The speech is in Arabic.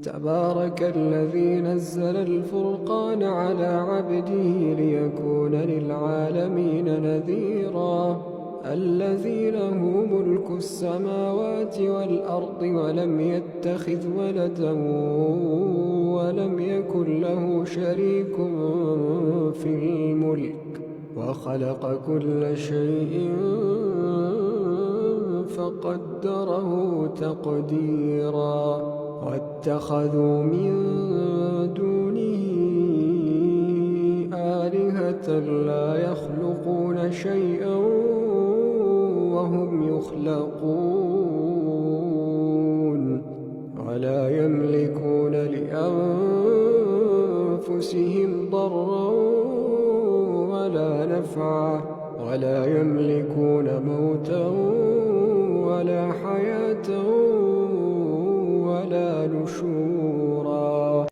تبارك الذي نزل الفرقان على عبده ليكون للعالمين نذيرا الذي له ملك السماوات والأرض ولم يتخذ ولدا ولم يكن له شريك في الملك وخلق كل شيء فقدره تقديرا واتخذوا من دونه آلهة لا يخلقون شيئا وهم يخلقون ولا يملكون لأنفسهم ضرا ولا نفعا ولا يملكون موتا ولا حياة ولا نشورا